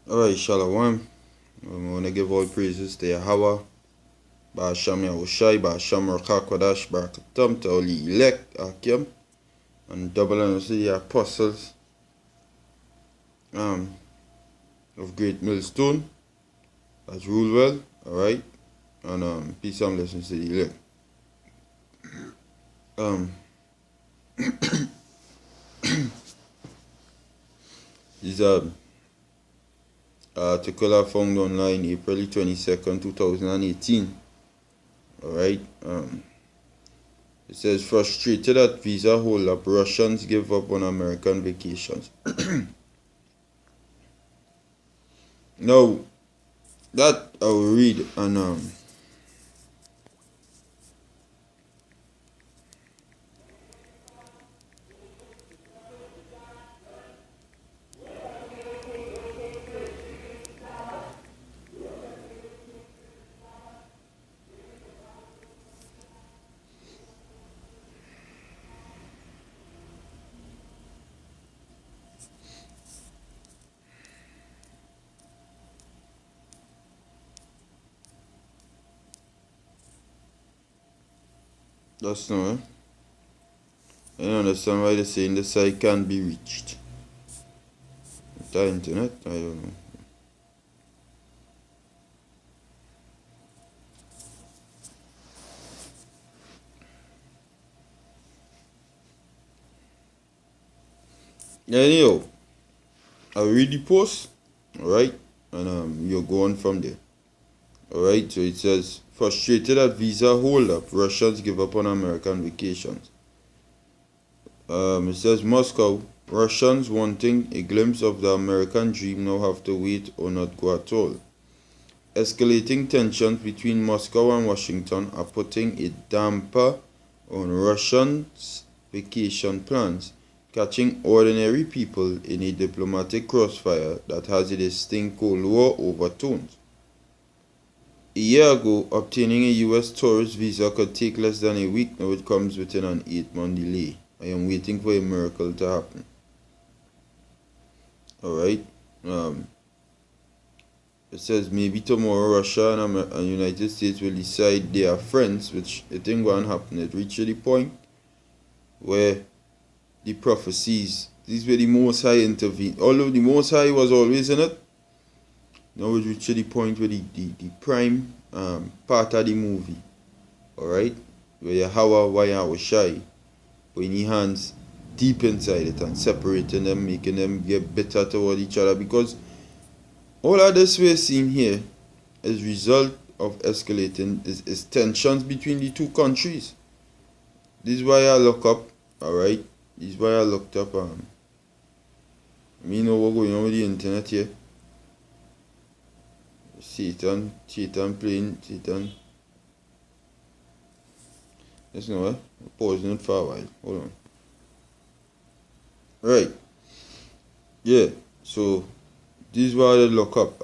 Alright, Shalom. I want to give all praises to Yahweh, Ba'asham Yahushai, Ba'asham Rakakwadash, Barakatam, to all the elect, Akim, and double honors to the apostles of Great Millstone, as rule well, alright, and peace and blessings to the elect. This article I found online April 22nd, 2018. Alright. It says frustrated at visa hold-up, Russians give up on American vacations. Now, that I will read and that's no, eh? I don't understand why they're saying the site can't be reached. The internet? I don't know. Anyhow, I'll read the post, alright? And you'll go on from there. Alright, so it says frustrated at visa hold-up, Russians give up on American vacations. It says Moscow, Russians wanting a glimpse of the American dream now have to wait or not go at all. Escalating tensions between Moscow and Washington are putting a damper on Russians' vacation plans, catching ordinary people in a diplomatic crossfire that has a distinct Cold War overtones. A year ago, obtaining a US tourist visa could take less than a week. Now it comes within an 8-month delay. I am waiting for a miracle to happen. Alright. It says maybe tomorrow Russia and United States will decide they are friends, which it ain't going to happen. It reached the point where the prophecies, these were the Most High intervened. Although the Most High was always in it, now it reached the point where the prime part of the movie, alright, where Yahweh Yahushai putting his hands deep inside it and separating them, making them get bitter toward each other, because all of this we're seeing here is result of escalating is tensions between the two countries. This is why I look up, alright, this is why I looked up me know what's going on with the internet here. Satan playing Satan. Let's know, eh? Pausing it for a while. Hold on. Right. Yeah. So this is why I look up.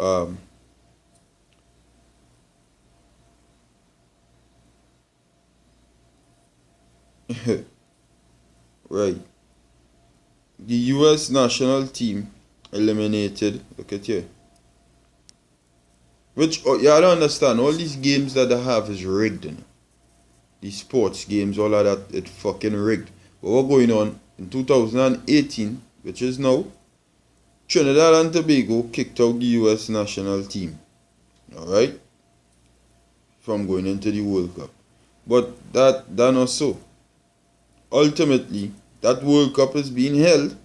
Right. The US national team eliminated. Look at here. Which, you don't understand, all these games that they have is rigged. You know? These sports games, all of that, it's fucking rigged. But what's going on in 2018, which is now, Trinidad and Tobago kicked out the US national team. Alright? From going into the World Cup. But that not so. Ultimately, that World Cup is being held,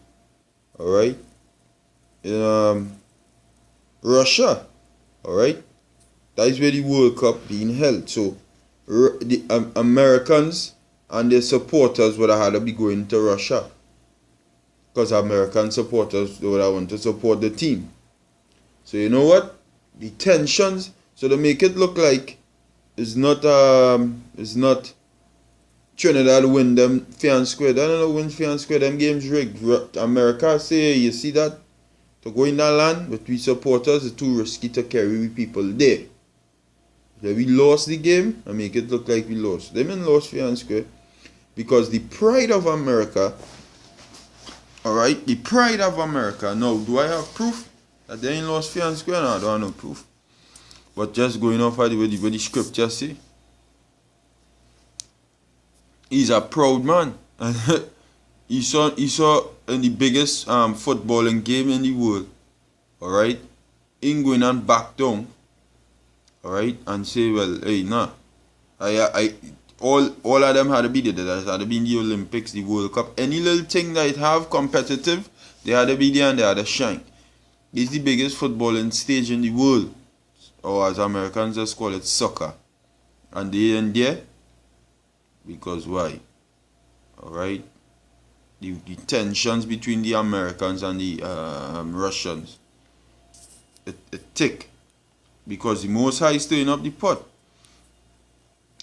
alright, in Russia. Alright, that is where the World Cup being held. So the Americans and their supporters would have had to be going to Russia, because American supporters would have want to support the team. So you know what? The tensions. So they make it look like it's not Trinidad win them fair and square. I don't know win fair and square. Them games rigged. America say, you see that? To go in that land with we supporters is too risky to carry we people there. So we lost the game and make it look like we lost. They mean lost fair and square. Because the pride of America, alright, the pride of America. Now, do I have proof? That they ain't lost fair and square now, I don't have no proof. But just going off of what the scripture say. He's a proud man. he saw in the biggest footballing game in the world. Alright? Him going and back down. Alright? And say, well, hey, nah. All of them had to be there. That had to be in the Olympics, the World Cup. Any little thing that it have competitive, they had to be there and they had to shine. It's the biggest footballing stage in the world. Or as Americans just call it, soccer. And they ain't there because why? Alright? The tensions between the Americans and the Russians. It thick. Because the Most High is stirring up the pot.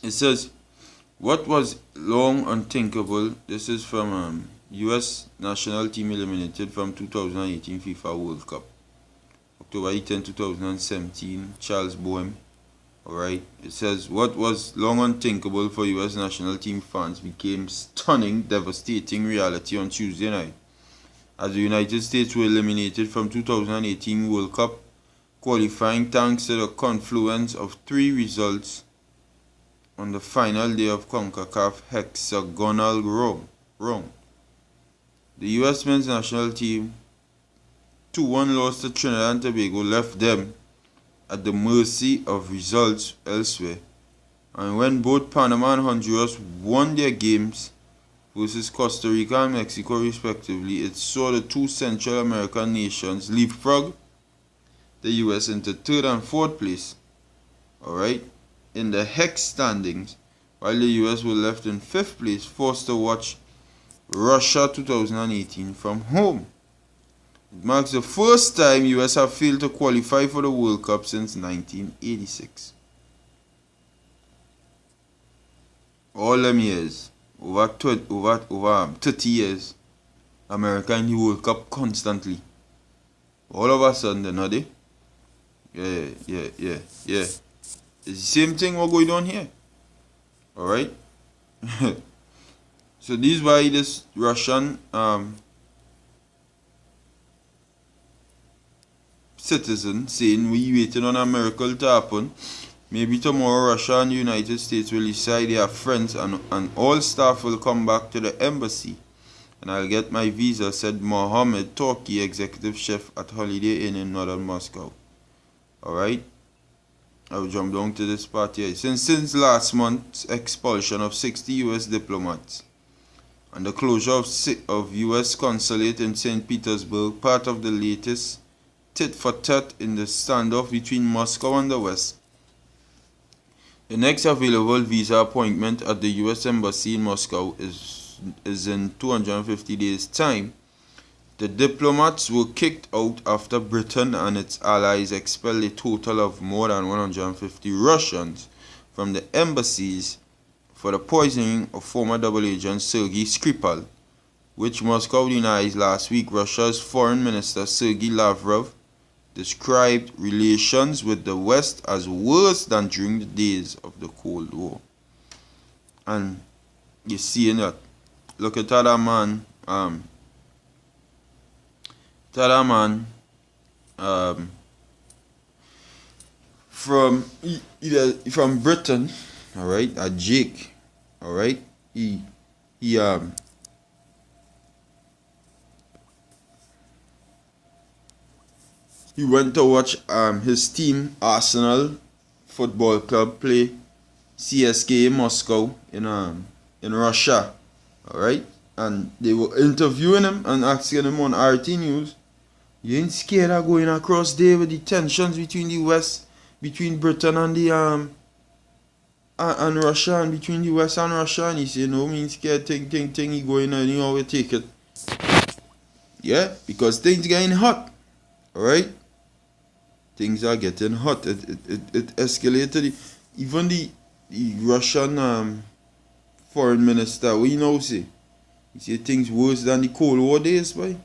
It says, what was long unthinkable, this is from US national team eliminated from 2018 FIFA World Cup. October 10, 2017, Charles Boehm. Alright, it says, what was long unthinkable for US national team fans became stunning, devastating reality on Tuesday night. As the United States were eliminated from 2018 World Cup qualifying thanks to the confluence of three results on the final day of CONCACAF hexagonal round. The US men's national team 2-1 loss to Trinidad and Tobago left them at the mercy of results elsewhere. And when both Panama and Honduras won their games versus Costa Rica and Mexico respectively, it saw the two Central American nations leapfrog the US into 3rd and 4th place. Alright? In the hex standings, while the US were left in 5th place, forced to watch Russia 2018 from home. It marks the first time US have failed to qualify for the World Cup since 1986. All them years, over 30 years, America in the World Cup constantly. All of a sudden, they're not there. Yeah. It's the same thing what going on here. Alright? So this is why this Russian citizen saying we waiting on a miracle to happen. Maybe tomorrow Russia and the United States will decide they are friends and all staff will come back to the embassy. And I'll get my visa, said Mohammed Torki, executive chef at Holiday Inn in northern Moscow. Alright? I'll jump down to this part here. Since last month's expulsion of 60 US diplomats and the closure of US consulate in St. Petersburg, part of the latest tit for tat in the standoff between Moscow and the West. The next available visa appointment at the US Embassy in Moscow is in 250 days' time. The diplomats were kicked out after Britain and its allies expelled a total of more than 150 Russians from the embassies for the poisoning of former double agent Sergei Skripal, which Moscow denies. Last week, Russia's Foreign Minister Sergei Lavrov described relations with the West as worse than during the days of the Cold War. And you see that. Look at that man. From Britain, alright, a Jake, alright, he went to watch his team Arsenal Football Club play CSKA Moscow in Russia, alright, and they were interviewing him and asking him on RT News, you ain't scared of going across there with the tensions between the West, between Britain and the and Russia, and between the West and Russia? And he said, no, me ain't scared, thing, he going and he always take it. Yeah, because things getting hot, alright? Things are getting hot. It escalated. Even the Russian foreign minister, what you know say? He said things worse than the Cold War days, boy.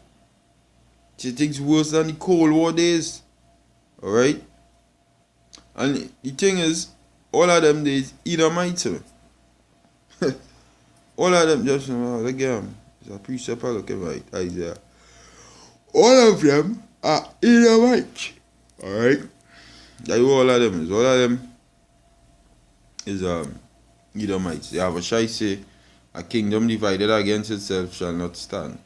He said things worse than the Cold War days. Alright? And the thing is, all of them days, Edomites. All of them just, again, it's a precept I look at right, Isaiah. All of them are Edomite. Alright? That's all of them is. All of them is Edomites. They have a shy say, a kingdom divided against itself shall not stand.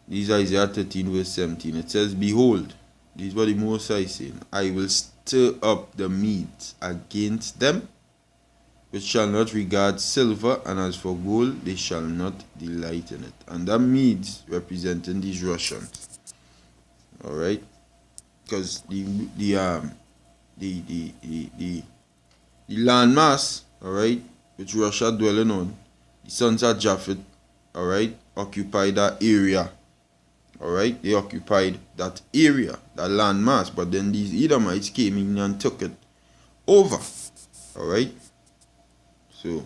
These are Isaiah 13 verse 17. It says, behold, this is what the Most High saying, I will stir up the Medes against them, which shall not regard silver, and as for gold, they shall not delight in it. And the Medes representing these Russians. Alright? Because the landmass, alright, which Russia dwelling on, the sons of Japhet, alright, occupied that area. Alright, they occupied that area, that landmass, but then these Edomites came in and took it over. Alright, so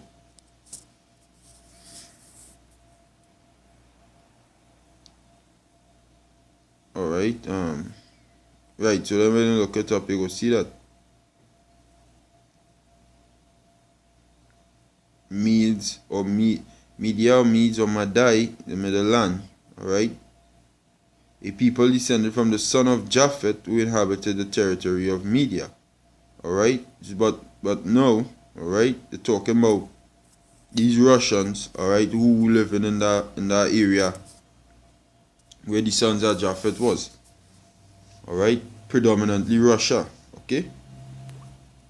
alright, right, so then when you look it up, you go see that Medes or Media or Medes or Madai, the middle land, alright, a people descended from the son of Japhet who inhabited the territory of Media. Alright? But no, alright, they're talking about these Russians, alright, who living in that area where the sons of Japhet was. Alright? Predominantly Russia. Okay?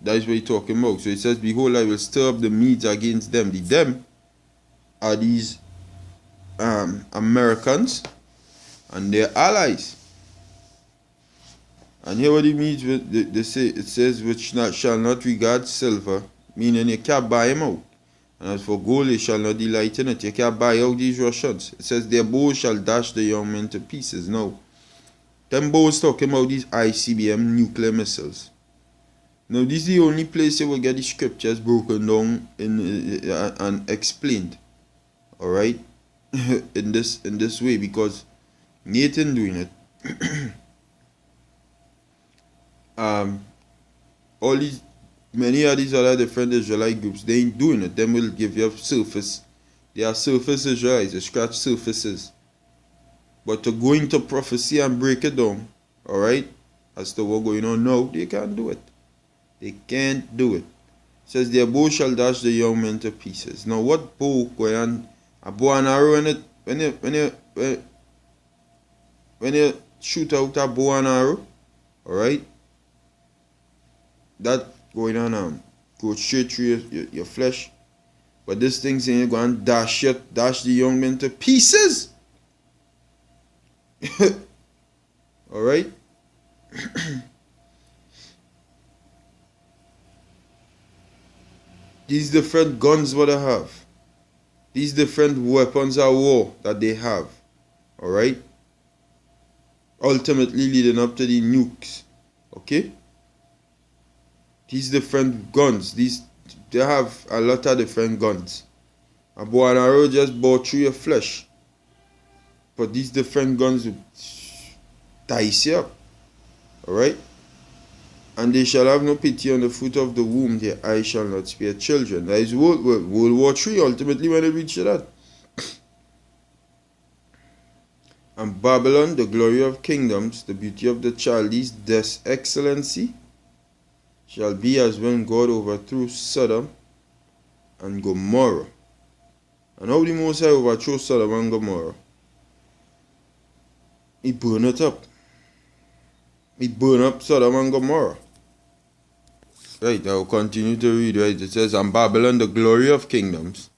That is what he's talking about. So it says, behold, I will stir up the Medes against them. The them are these Americans and their allies. And here what it means, they say, it says, which shall not regard silver, meaning you can't buy them out. And as for gold, they shall not delight in it. You can't buy out these Russians. It says, their bows shall dash the young men to pieces. Now, them bows talking about these ICBM nuclear missiles. Now, this is the only place you will get the scriptures broken down and explained. Alright? in this way, because Nathan doing it. Many of these other different Israelite groups, they ain't doing it. Them will give you a surface. They are surface Israelites, they scratch surfaces. But to go into prophecy and break it down, alright, as to what's going on now, they can't do it. They can't do it. It says, their bow shall dash the young men to pieces. Now, what bow going on? A bow and arrow in it, when you shoot out a bow and arrow, alright, that going on go straight through your flesh. But this thing saying you're going to dash the young men to pieces. Alright? These different guns what they have. These different weapons of war that they have. Alright? Ultimately leading up to the nukes. Okay? These different guns. They have a lot of different guns. A bow and arrow just bore through your flesh. But these different guns will dice you up. Alright? And they shall have no pity on the fruit of the womb, their eyes shall not spare children. That is World War III, ultimately, when it reaches that. And Babylon, the glory of kingdoms, the beauty of the Chaldees, this excellency, shall be as when God overthrew Sodom and Gomorrah. And how the Most High overthrew Sodom and Gomorrah? He burned it up. He burned up Sodom and Gomorrah. Right, I will continue to read, right? It says, and Babylon, the glory of kingdoms,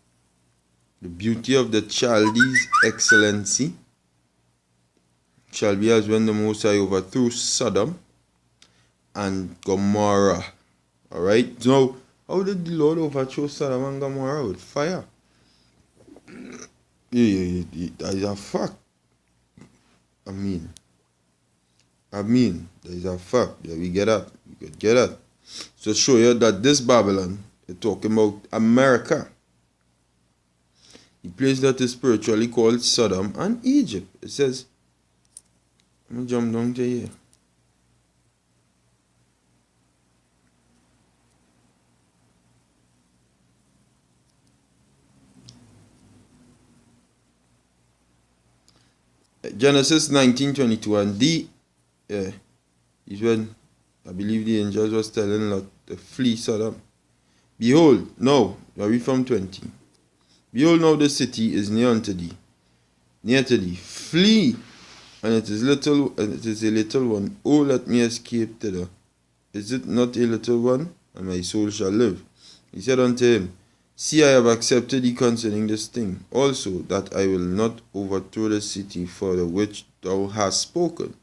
the beauty of the Chaldees' excellency, shall be as when the Most High overthrew Sodom and Gomorrah. Alright? Now, how did the Lord overthrow Sodom and Gomorrah? With fire. Yeah, that is a fact. I mean, that is a fact. Yeah, we get that. We could get that. So show you that this Babylon is talking about America. The place that is spiritually called Sodom and Egypt. It says, I'm going to jump down to here. Genesis 19:22, and Yeah, is when I believe the angels was telling Lot to flee Sodom. Behold, now, I read from 20. Behold, now the city is near to thee. Flee, and it is a little one. Oh, let me escape thither. Is it not a little one? And my soul shall live. He said unto him, See, I have accepted thee concerning this thing, also that I will not overthrow the city for the which thou hast spoken.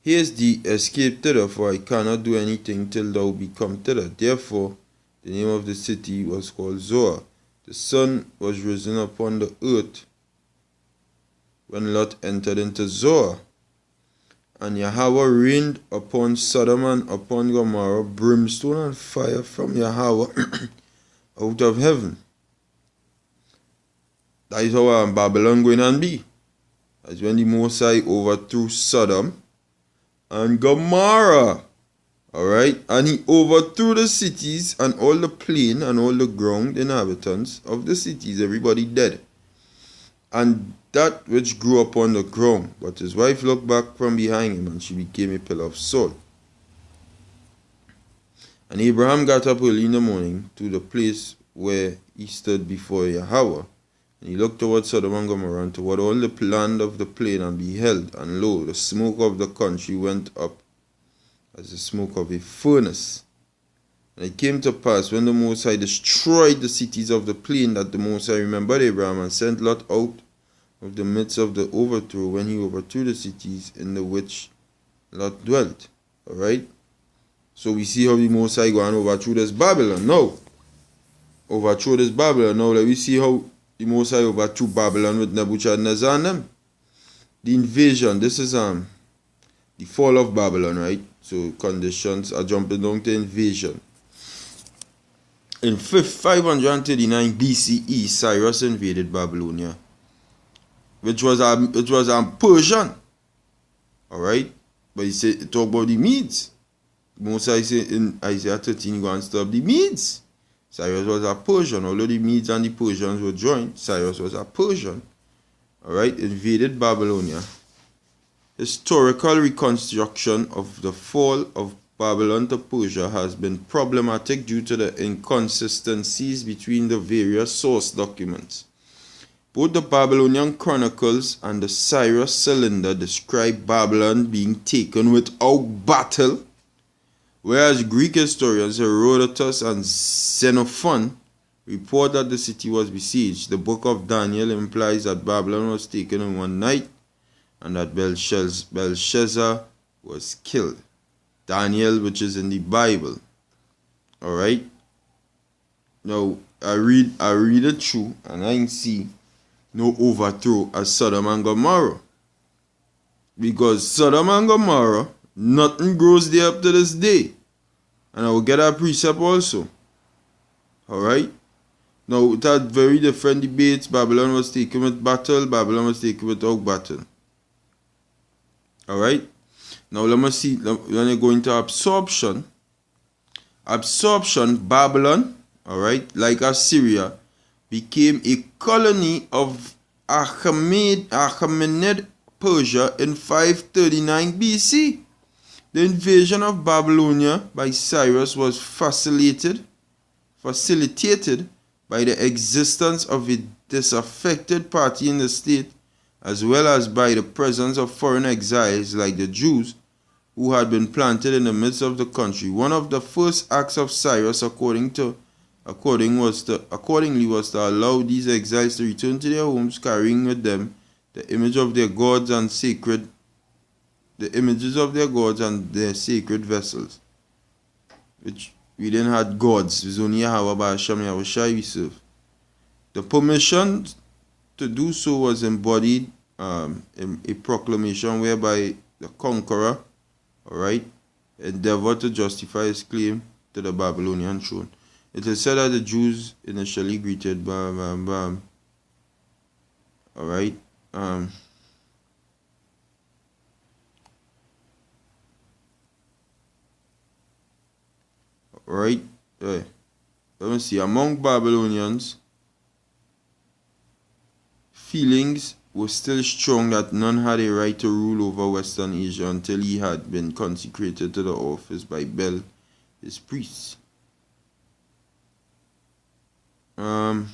Haste thee, escape thither, for I cannot do anything till thou be come thither. Therefore, the name of the city was called Zoar. The sun was risen upon the earth when Lot entered into Zoar. And Yahweh rained upon Sodom and upon Gomorrah brimstone and fire from Yahweh out of heaven. That is how Babylon going to be. That's when the Most High overthrew Sodom and Gomorrah. Alright? And he overthrew the cities and all the plain and all the ground inhabitants of the cities. Everybody dead. And that which grew upon the ground. But his wife looked back from behind him, and she became a pillar of salt. And Abraham got up early in the morning to the place where he stood before Yahweh. And he looked toward Sodom and Gomorrah and toward all the land of the plain, and beheld, and lo, the smoke of the country went up as the smoke of a furnace. And it came to pass, when the Most High destroyed the cities of the plain, that the Most High remembered Abraham, and sent Lot out of the midst of the overthrow, when he overthrew the cities in the which Lot dwelt. Alright? So we see how the Most High go and overthrew this Babylon. Now, overthrow this Babylon. Now, let me see how the Most High overthrew Babylon with Nebuchadnezzar and them. The invasion. This is the fall of Babylon, right? So conditions are jumping down to invasion. In 539 BCE, Cyrus invaded Babylonia, which was Persian. Alright? But he talk about the Medes. Most I say in Isaiah 13, go and stop the Medes. Cyrus was a Persian. Although the Medes and the Persians were joined, Cyrus was a Persian. Alright? Invaded Babylonia. Historical reconstruction of the fall of Babylon to Persia has been problematic due to the inconsistencies between the various source documents. Both the Babylonian Chronicles and the Cyrus Cylinder describe Babylon being taken without battle, whereas Greek historians Herodotus and Xenophon report that the city was besieged. The book of Daniel implies that Babylon was taken in one night and that Belshazzar was killed. Daniel, which is in the Bible. Alright? Now, I read it through, and I see no overthrow as Sodom and Gomorrah. Because Sodom and Gomorrah, nothing grows there up to this day. And I will get a precept also. Alright? Now, it had very different debates. Babylon was taken with battle. Babylon was taken without battle. Alright? Now, let me see. When you go into absorption, Babylon, alright, like Assyria, became a colony of Achaemenid Persia in 539 BC. The invasion of Babylonia by Cyrus was facilitated by the existence of a disaffected party in the state, as well as by the presence of foreign exiles like the Jews who had been planted in the midst of the country. One of the first acts of Cyrus accordingly was to allow these exiles to return to their homes, carrying with them the images of their gods and their sacred vessels. Which we didn't have gods. It was only Yahweh Ba'ashem Yahushai we serve. The permission to do so was embodied in a proclamation whereby the conqueror, alright, endeavored to justify his claim to the Babylonian throne. It is said that the Jews initially greeted alright, right, let me see, among Babylonians, feelings was still strong that none had a right to rule over Western Asia until he had been consecrated to the office by Bel, his priests. Well,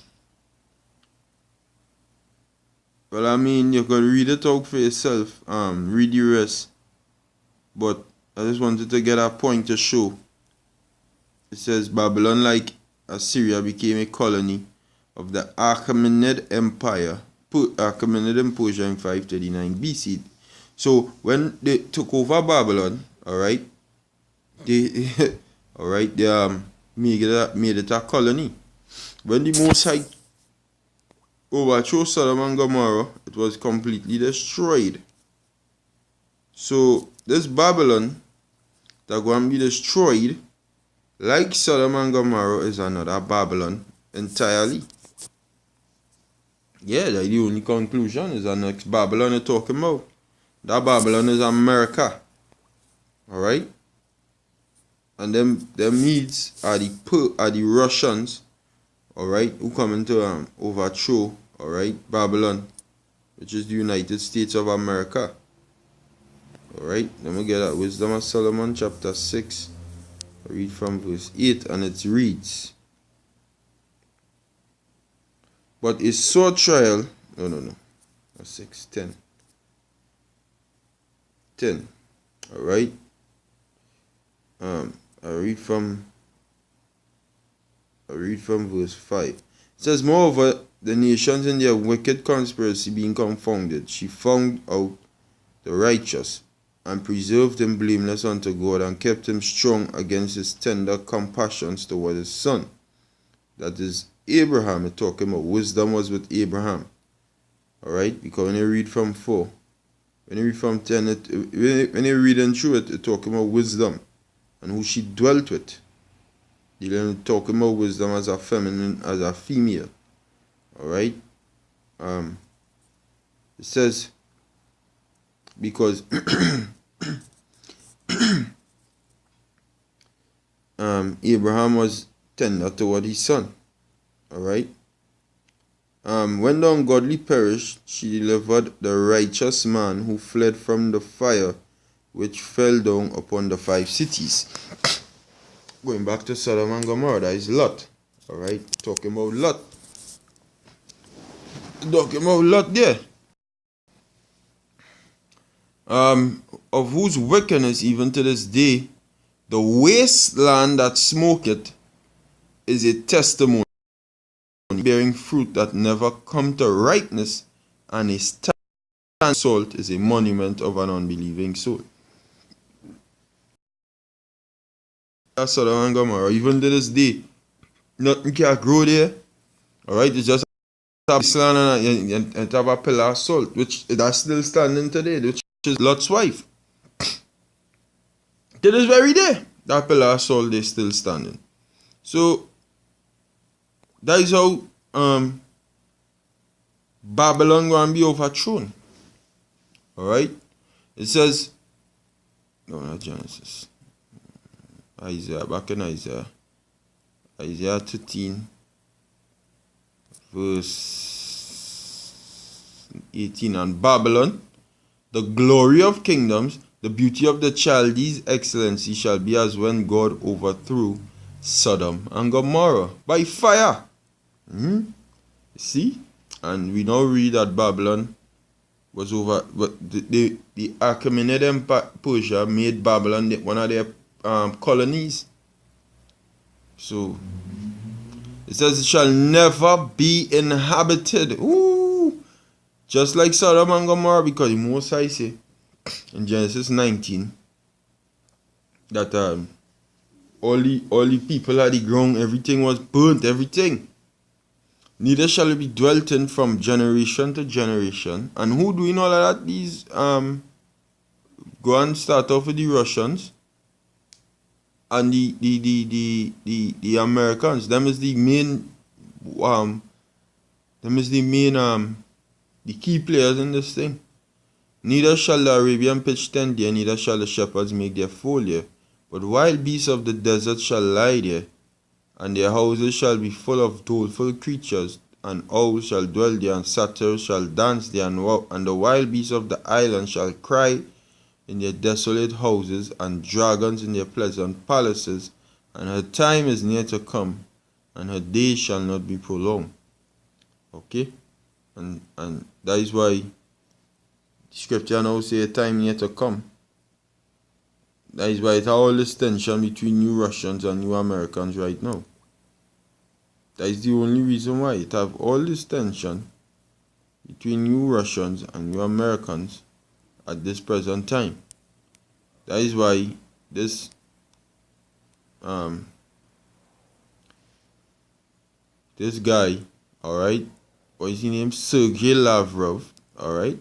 I mean, you can read it out for yourself. Read the rest. But I just wanted to get a point to show. It says Babylon, like Assyria, became a colony of the Achaemenid Empire, Achaemenid in Persia in 539 BC. So when they took over Babylon, alright, they made it a colony. When the Most High overthrew Sodom and Gomorrah, it was completely destroyed. So this Babylon that going to be destroyed, like Sodom and Gomorrah, is another Babylon entirely. Yeah, that's the only conclusion. Is the next Babylon you're talking about. That Babylon is America. Alright? And them Medes are the Russians, alright, who coming to overthrow, alright, Babylon, which is the United States of America. Alright, let me get that. Wisdom of Solomon, chapter 6. I read from verse 8, and it reads, but a sore trial, no, 6, 10. 10, alright. I read from verse 5. It says, moreover, the nations in their wicked conspiracy being confounded, she found out the righteous, and preserved him blameless unto God, and kept him strong against his tender compassions toward his son. That is Abraham. We're talking about wisdom was with Abraham. Alright? Because when you read from 4, when you read from 10, when you read and through it, it's talking about wisdom and who she dwelt with. You're talking about wisdom as a feminine, as a female. Alright? It says, because Abraham was tender toward his son. Alright? When the ungodly perished, she delivered the righteous man who fled from the fire which fell down upon the 5 cities. Going back to Sodom and Gomorrah, that is Lot. Alright? Talking about Lot. Talking about Lot there. Of whose wickedness even to this day, the wasteland that smoketh is a testimony, bearing fruit that never come to ripeness, and a stand salt is a monument of an unbelieving soul. That's Sodom and Gomorrah. Even to this day, nothing can grow there. Alright, it's just a wasteland and have a pillar of salt, which that's still standing today, which is Lot's wife. To this very day, that pillar of salt is still standing. So that is how Babylon going to be overthrown. Alright? It says, no, not Genesis. Isaiah, back in Isaiah 13, verse 18. And Babylon, the glory of kingdoms, the beauty of the Chaldees' excellency shall be as when God overthrew Sodom and Gomorrah by fire. See? And we now read that Babylon was over, but the Achaemenid Empire, Persia, made Babylon one of their colonies. So it says it shall never be inhabited. Ooh, just like Sodom and Gomorrah, because the Most High say in Genesis 19 that all the people had the ground, everything was burnt, everything. Neither shall it be dwelt in from generation to generation. And who doing all of that? These go and start off with the Russians and the Americans. Them is the main the key players in this thing. Neither shall the Arabian pitch tent there, neither shall the shepherds make their fold there. But wild beasts of the desert shall lie there, and their houses shall be full of doleful creatures. and owls shall dwell there, and satyrs shall dance there, and the wild beasts of the island shall cry in their desolate houses, and dragons in their pleasant palaces. And her time is near to come, and her days shall not be prolonged. Okay? And that is why scripture now say a time near to come. That is why it has all this tension between you Russians and you Americans right now. That is the only reason why it have all this tension between you Russians and you Americans at this present time. That is why this this guy, alright, what is his name? Sergey Lavrov, alright?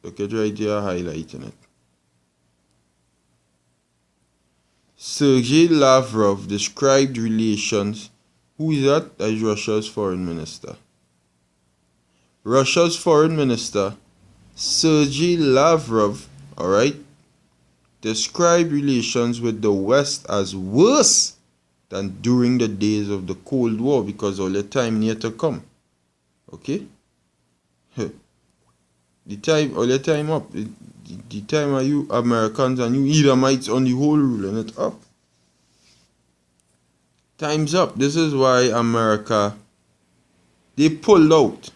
Look at right here highlighting it. Sergey Lavrov described relations. Who is that? That is Russia's foreign minister. Russia's foreign minister, Sergey Lavrov, alright, described relations with the West as worse than during the days of the Cold War, because all the time near to come. Okay? The time, all the time up. The time are you Americans and you Edomites on the whole ruling it up. Time's up. This is why America, they pulled out.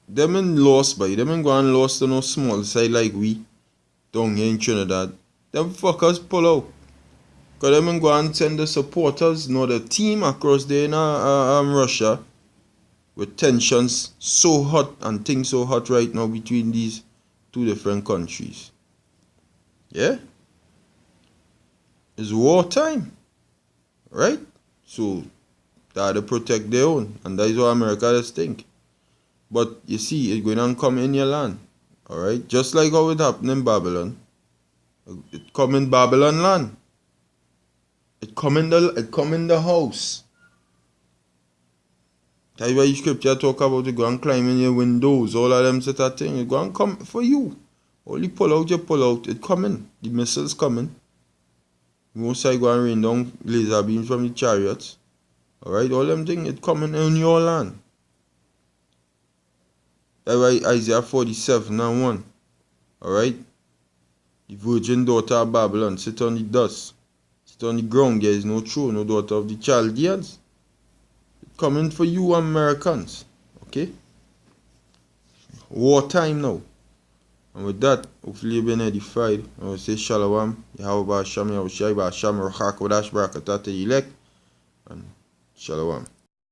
Them ain't lost by them ain't gone lost to no small side like we down here in Trinidad. Them fuckers pull out. Because them ain't go and send the supporters, nor the team across there in Russia, with tensions so hot and things so hot right now between these two different countries. Yeah? It's wartime. Right? So, they have to protect their own. And that is what America does think. But you see, it's going to come in your land. Alright? Just like how it happened in Babylon. It come in Babylon land. It come in the house. That's why the scripture talk about you go and climb in your windows, all of them set of things. It go and come for you. Only pull out, you pull out. It coming. The missiles coming. Most I go and rain down laser beams from the chariots. Alright, all them things, it coming in your land. That's why Isaiah 47:1. Alright? The virgin daughter of Babylon sit on the dust. Sit on the ground, there is no throne, no daughter of the Chaldeans. It coming for you Americans. Okay? Wartime now. And with that, hopefully you've been edified. I will say Shalom, Yahweh Hashem, Yahweh Shai, Hashem, Rachak, Wadash, Barakatah, elect, and Shalom.